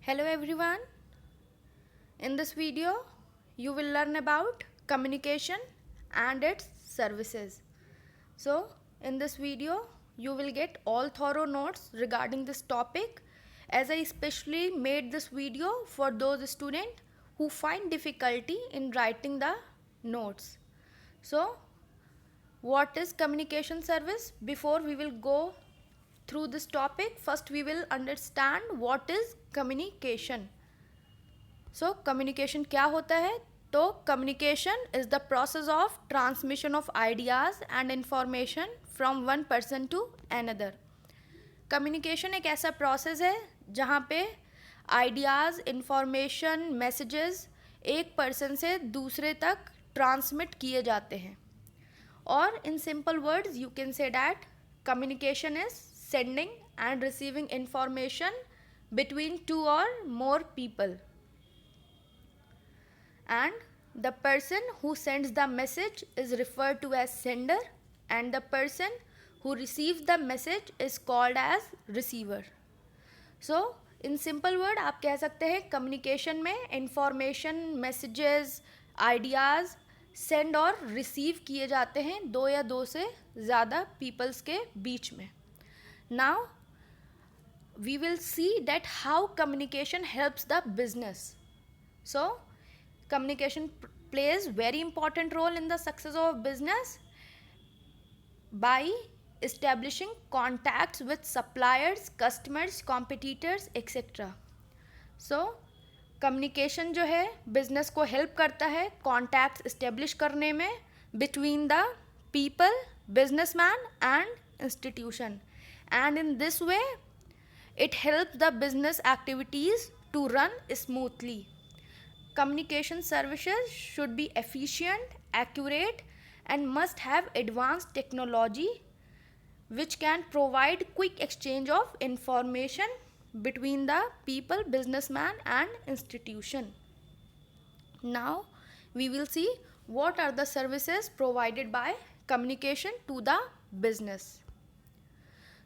Hello everyone. In this video, you will learn about communication and its services. So, in this video, you will get all thorough notes regarding this topic, as I especially made this video for those students who find difficulty in writing the notes. So, what is communication service? Before we will go through this topic, first we will understand what is communication. So communication क्या होता है? तो communication is the process of transmission of ideas and information from one person to another. Communication एक ऐसा process है जहाँ पे ideas, information, messages एक पर्सन से दूसरे तक ट्रांसमिट किए जाते हैं. और in simple words you can say that communication is sending and receiving information between two or more people, and the person who sends the message is referred to as sender and the person who receives the message is called as receiver. So in simple word आप कह सकते हैं communication में information, messages, ideas send और receive किए जाते हैं दो या दो से ज़्यादा peoples के बीच में. Now we will see that how communication helps the business. So communication plays very important role in the success of business by establishing contacts with suppliers, customers, competitors, etc. So communication जो है business को help करता है contacts establish करने में between the people, businessman and institution, and in this way it helps the business activities to run smoothly. Communication services should be efficient, accurate, and must have advanced technology which can provide quick exchange of information between the people, businessman, and institution. Now we will see what are the services provided by communication to the business.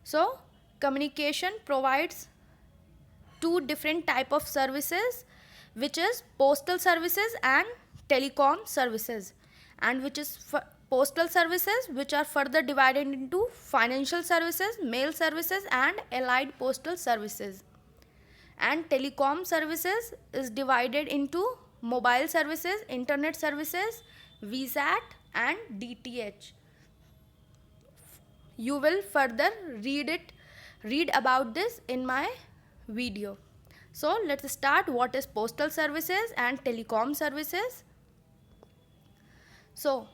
So communication provides two different type of services, which is postal services and telecom services, and which is postal services which are further divided into financial services, mail services, and allied postal services, and telecom services is divided into mobile services, internet services, VSAT, and DTH. You will further read about this in my video. So let's start what is postal services and telecom services. So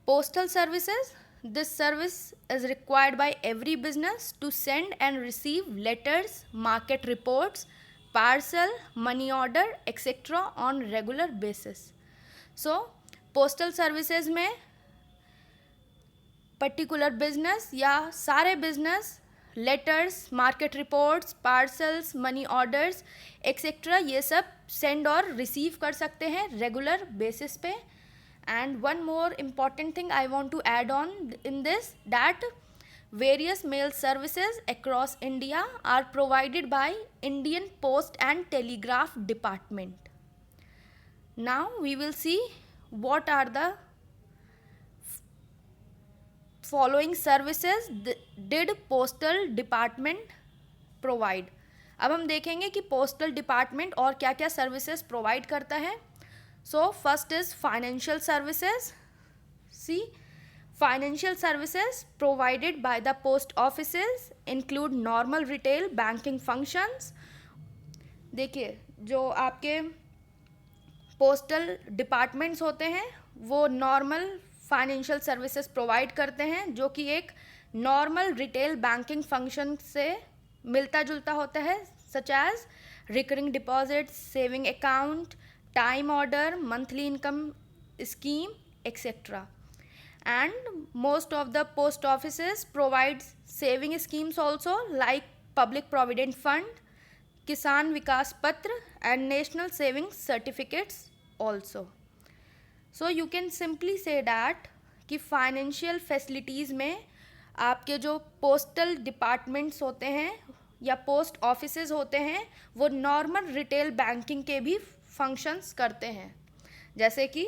postal services, this service is required by every business to send and receive letters, market reports, parcel, money order, etc. on regular basis. So postal services में particular business या सारे business letters, market reports, parcels, money orders etcetera ये सब send और receive कर सकते हैं regular basis पे. And one more important thing I want to add on in this that various mail services across India are provided by Indian Post and Telegraph Department. Now we will see what are the following services did postal department provide. अब हम देखेंगे कि postal department और क्या क्या services provide करता है. So first is financial services. See financial services provided by the post offices include normal retail banking functions. देखिए जो आपके पोस्टल डिपार्टमेंट्स होते हैं वो नॉर्मल फाइनेंशियल सर्विसेज प्रोवाइड करते हैं जो कि एक नॉर्मल रिटेल बैंकिंग फंक्शन से मिलता जुलता होता है, such as recurring deposit, saving account, time order, monthly income scheme etcetera. And most of the post offices provides saving schemes also like Public Provident Fund, Kisan Vikas Patra and National Saving Certificates also. So you can simply say that कि financial facilities में आपके जो postal departments होते हैं या post offices होते हैं वो नॉर्मल रिटेल बैंकिंग के भी फंक्शंस करते हैं, जैसे कि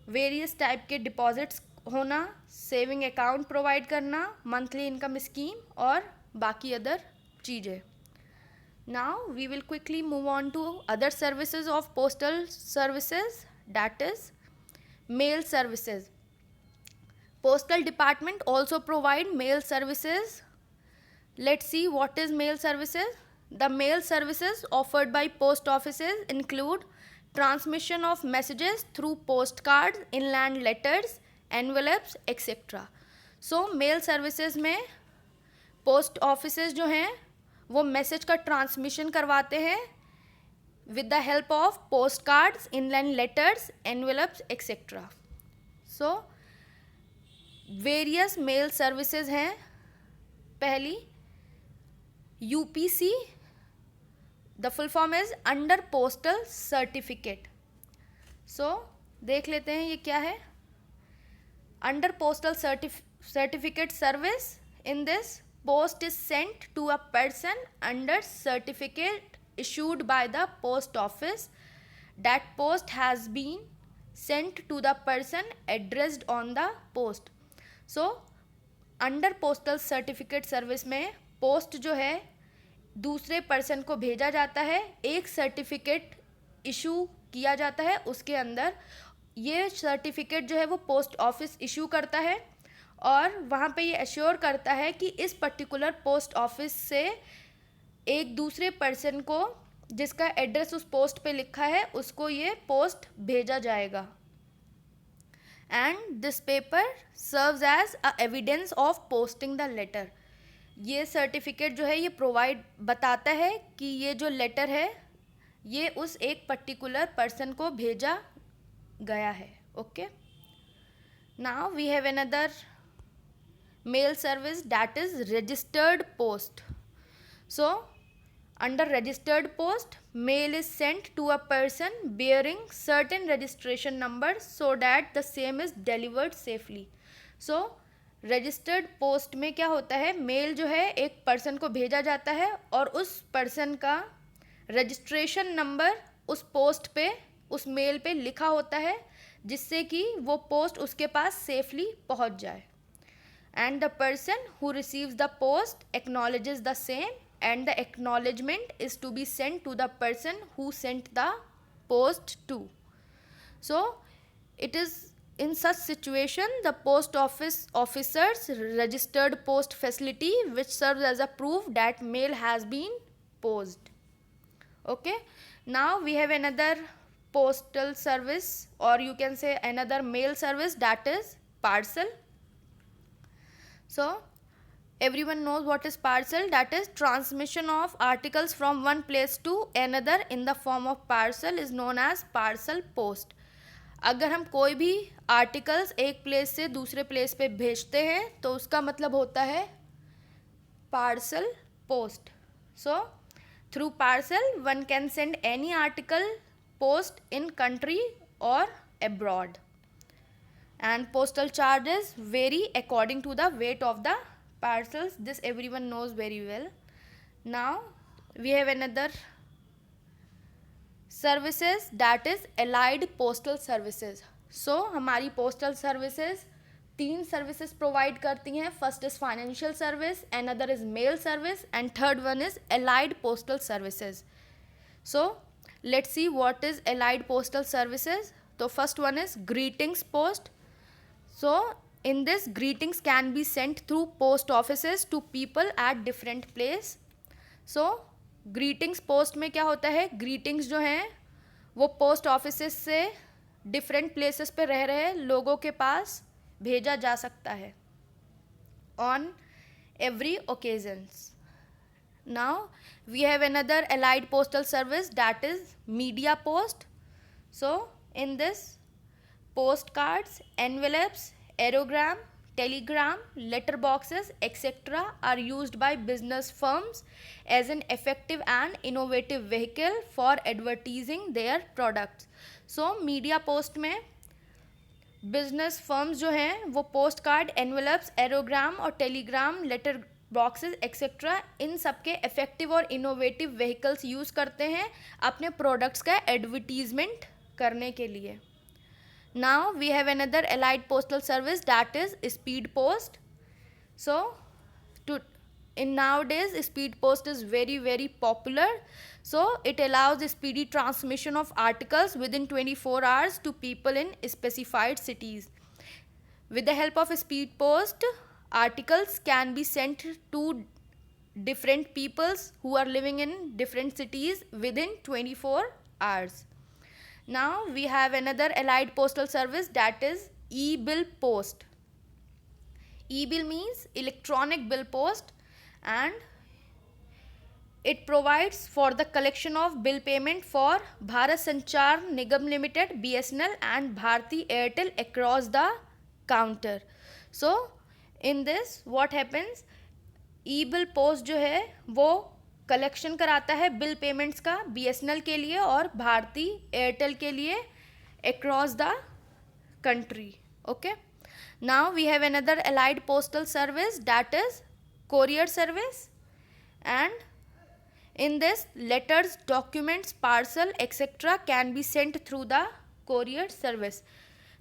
वेरियस टाइप के डिपॉजिट्स होना, सेविंग अकाउंट प्रोवाइड करना, मंथली इनकम स्कीम और बाकी अदर चीज़ें. Now we will quickly move on to other services of postal services, that is mail services. Postal department also provide mail services. Let's see what is mail services. The mail services offered by post offices include transmission of messages through postcards, inland letters, envelopes, etc. So mail services में post offices जो हैं वो message का transmission करवाते हैं with the help of post cards, inland letters, envelopes etcetera. So various mail services हैं. पहली UPC, the full form is under postal certificate. So देख लेते हैं ये क्या है. Under postal certificate service, in this post is sent to a person under certificate issued by the post office. That post has been sent to the person addressed on the post. So under postal certificate service में post जो है दूसरे person को भेजा जाता है, एक certificate issue किया जाता है उसके अंदर. ये सर्टिफिकेट जो है वो पोस्ट ऑफिस इशू करता है और वहाँ पे ये एश्योर करता है कि इस पर्टिकुलर पोस्ट ऑफिस से एक दूसरे पर्सन को जिसका एड्रेस उस पोस्ट पे लिखा है उसको ये पोस्ट भेजा जाएगा. And this paper serves as a evidence of posting the letter. ये सर्टिफिकेट जो है ये बताता है कि ये जो लेटर है ये उस एक पर्टिकुलर पर्सन को भेजा गया है. Okay, now we have another mail service, that is registered post. So under registered post, mail is sent to a person bearing certain registration number so that the same is delivered safely. So registered post में क्या होता है, mail जो है एक person को भेजा जाता है और उस पर्सन का रजिस्ट्रेशन नंबर उस पोस्ट पे, उस मेल पे लिखा होता है जिससे कि वो पोस्ट उसके पास सेफली पहुंच जाए. And the person who receives the post acknowledges the same and the acknowledgement is to be sent to the person who sent the post to. So it is in such situation the post office officers registered post facility which serves as a proof that mail has been posted. Okay, now we have another postal service, or you can say another mail service, that is parcel. So everyone knows what is parcel, that is transmission of articles from one place to another in the form of parcel is known as parcel post. अगर हम कोई भी articles एक place से दूसरे place पे भेजते हैं तो उसका मतलब होता है parcel post. So through parcel one can send any article post in country और abroad. And postal charges vary according to the weight of the parcels. This everyone knows very well. Now we have another services, that is allied postal services. So हमारी postal services 3 services provide करती हैं. First is financial service, another is mail service, and third one is allied postal services. So let's see what is allied postal services. So first one is greetings post. So in this, greetings can be sent through post offices to people at different place. So greetings post में क्या होता है, greetings जो हैं वो post offices से different places पे रह रहे लोगों के पास भेजा जा सकता है on every occasions. Now we have another allied postal service, that is media post. So in this, postcards, envelopes, aerogram, telegram, letter boxes, etc. are used by business firms as an effective and innovative vehicle for advertising their products. So media post में business firms जो हैं वो post card, envelopes, एरोग्राम और Telegram, letter boxes etcetera, इन सब के effective और innovative vehicles use करते हैं अपने प्रोडक्ट्स का एडवर्टीजमेंट करने के लिए. Now we have another allied postal service that is speed post. So in nowadays speed post is very popular. So it allows the speedy transmission of articles within 24 hours to people in specified cities. With the help of speed post, articles can be sent to different peoples who are living in different cities within 24 hours. Now we have another allied postal service, that is e-bill post. E-bill means electronic bill post, and it provides for the collection of bill payment for Bharat Sanchar Nigam Limited, BSNL and Bharti Airtel across the counter. So in this what happens, e-bill post जो है वो collection कराता है bill payments का BSNL के लिए और Bharti Airtel के लिए across the country. Okay. Now we have another allied postal service, that is courier service, and in this letters, documents, parcel etc. can be sent through the courier service.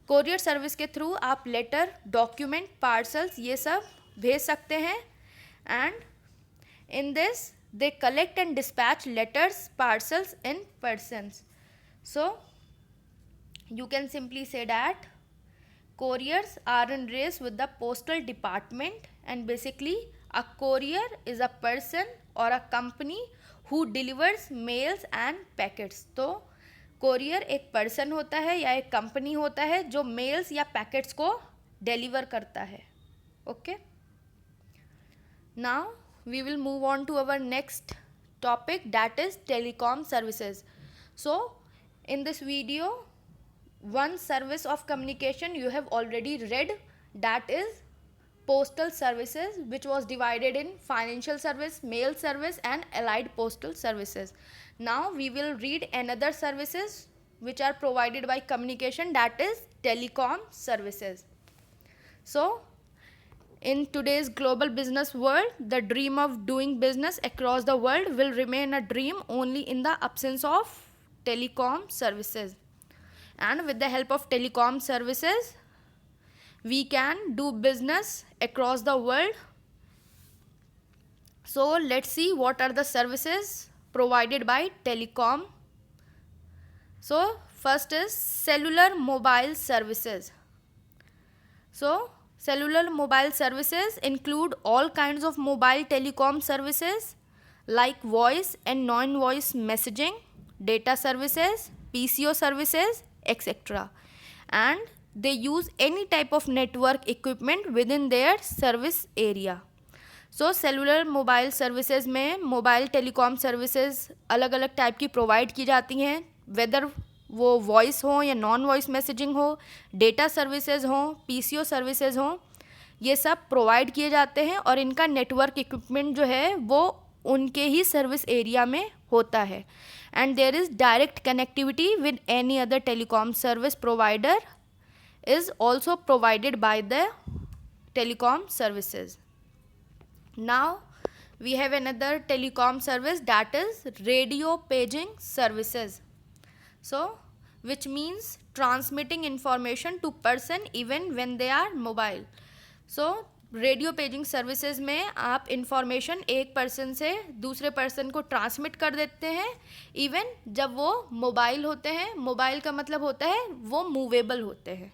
Courier service के through आप letter, document, parcels ये सब भेज सकते हैं, and in this they collect and dispatch letters, parcels in persons. So you can simply say that couriers are in race with the postal department, and basically a courier is a person or a company who delivers mails and packets. तो courier एक person होता है या एक company होता है जो mails या packets को deliver करता है. Okay. Now we will move on to our next topic, that is telecom services. So in this video, one service of communication you have already read, that is postal services, which was divided in financial service, mail service and allied postal services. Now we will read another services which are provided by communication, that is telecom services. So in today's global business world, the dream of doing business across the world will remain a dream only in the absence of telecom services. And with the help of telecom services, we can do business across the world. So let's see what are the services provided by telecom. So first is cellular mobile services. So cellular mobile services include all kinds of mobile telecom services like voice and non-voice messaging, data services, PCO services, etc. And they use any type of network equipment within their service area. So cellular mobile services में mobile telecom services अलग अलग type की provide की जाती हैं, weather वो voice हो या नॉन वॉइस मैसेजिंग हो, डेटा सर्विसेज हो, PCO सर्विसेज हो, ये सब प्रोवाइड किए जाते हैं और इनका नेटवर्क इक्विपमेंट जो है वो उनके ही सर्विस एरिया में होता है. And there is direct connectivity with any other telecom service provider is also provided by the telecom services. Now we have another telecom service, that is radio paging services. So which means transmitting information to person even when they are mobile. So radio paging services में आप information एक person से दूसरे person को transmit कर देते हैं even जब वो मोबाइल होते हैं. मोबाइल का मतलब होता है वो मूवेबल होते हैं.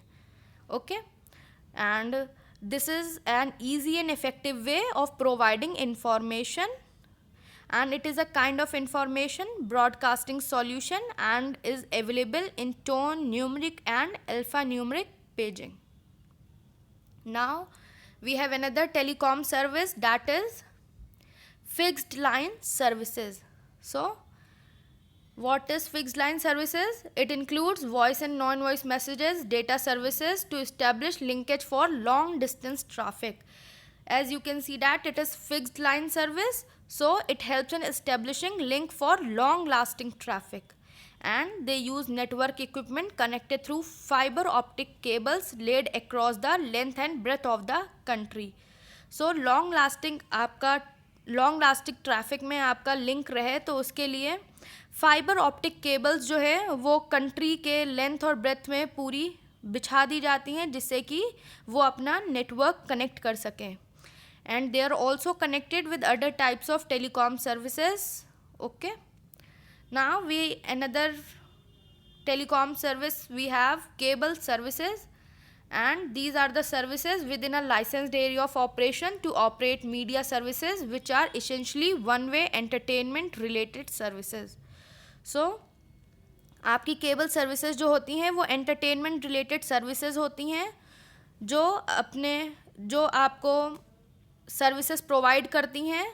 Okay. And this is an easy and effective way of providing information, and it is a kind of information broadcasting solution and is available in tone, numeric and alphanumeric paging. Now we have another telecom service, that is fixed line services. So what is fixed line services? It includes voice and non-voice messages, data services to establish linkage for long distance traffic. As you can see that it is fixed line service, so it helps in establishing link for long lasting traffic, and they use network equipment connected through fiber optic cables laid across the length and breadth of the country. So long lasting traffic में आपका link रहे तो उसके लिए fibre optic cables जो है वो country के लेंथ और ब्रेथ में पूरी बिछा दी जाती हैं जिससे कि वो अपना नेटवर्क कनेक्ट कर सकें. And they are also connected with other types of telecom services. Okay, now we another telecom service we have cable services, and these are the services within a licensed area of operation to operate media services which are essentially one way entertainment related services. So आपकी cable services जो होती हैं वो entertainment related services होती हैं जो आपको services provide करती हैं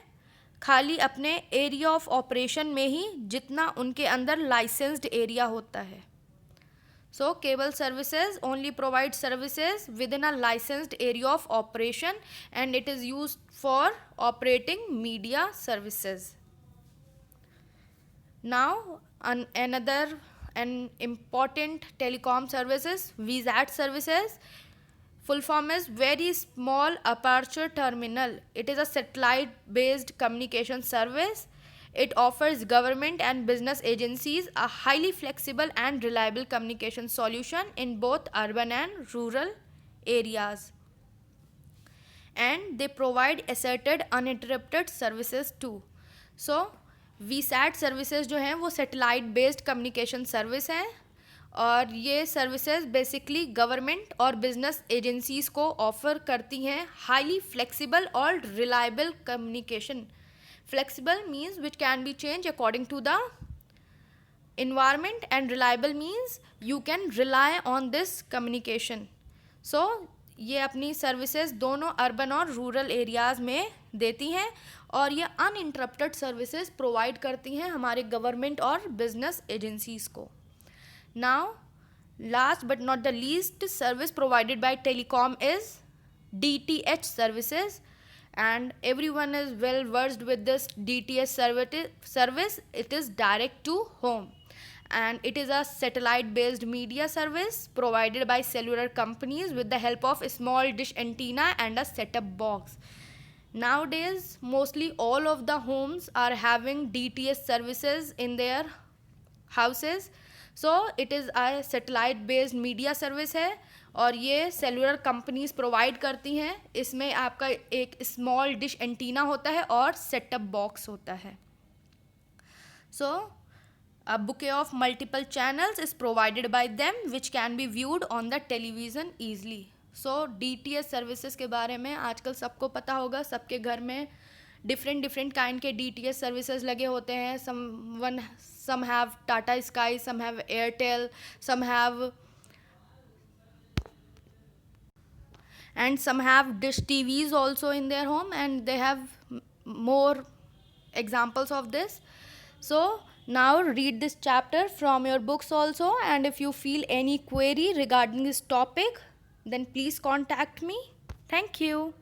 खाली अपने एरिया ऑफ ऑपरेशन में ही जितना उनके अंदर लाइसेंस्ड एरिया होता है. So cable services only provide services within a licensed area of operation and it is used for operating media services. Now another an important telecom services, VSAT services. Full form is Very Small Aperture Terminal. It is a satellite-based communication service. It offers government and business agencies a highly flexible and reliable communication solution in both urban and rural areas. And they provide asserted uninterrupted services too. So, VSAT services जो हैं वो satellite based communication service हैं और ये services basically government और business agencies को offer करती हैं हाईली फ्लेक्सिबल और reliable communication. Flexible means which can be change according to the environment, and reliable means you can rely on this communication. So ये अपनी सर्विसेज दोनों urban और rural areas में देती हैं और ये अनइंटरप्टेड सर्विसेज प्रोवाइड करती हैं हमारे गवर्नमेंट और बिजनेस एजेंसीज़ को. Now last but not the least service provided by telecom is DTH services, and everyone is well versed with this DTH service. It is direct to home, and it is a satellite based media service provided by cellular companies with the help of a small dish antenna and a set-up box. Nowadays mostly all of the homes are having DTH services in their houses. So it is a satellite based media service है और ये cellular companies provide करती हैं. इसमें आपका एक small dish antenna होता है और सेटअप बॉक्स होता है. सो a bouquet of multiple channels is provided by them which can be viewed on the television easily. So DTH services के बारे में आजकल सबको पता होगा. सबके घर में डिफरेंट काइंड के DTH सर्विसेज लगे होते हैं. some have Tata Sky, some have Airtel, some have dish TVs also in their home, and they have more examples of this. So now read this chapter from your books also, and if you feel any query regarding this topic then please contact me. Thank you.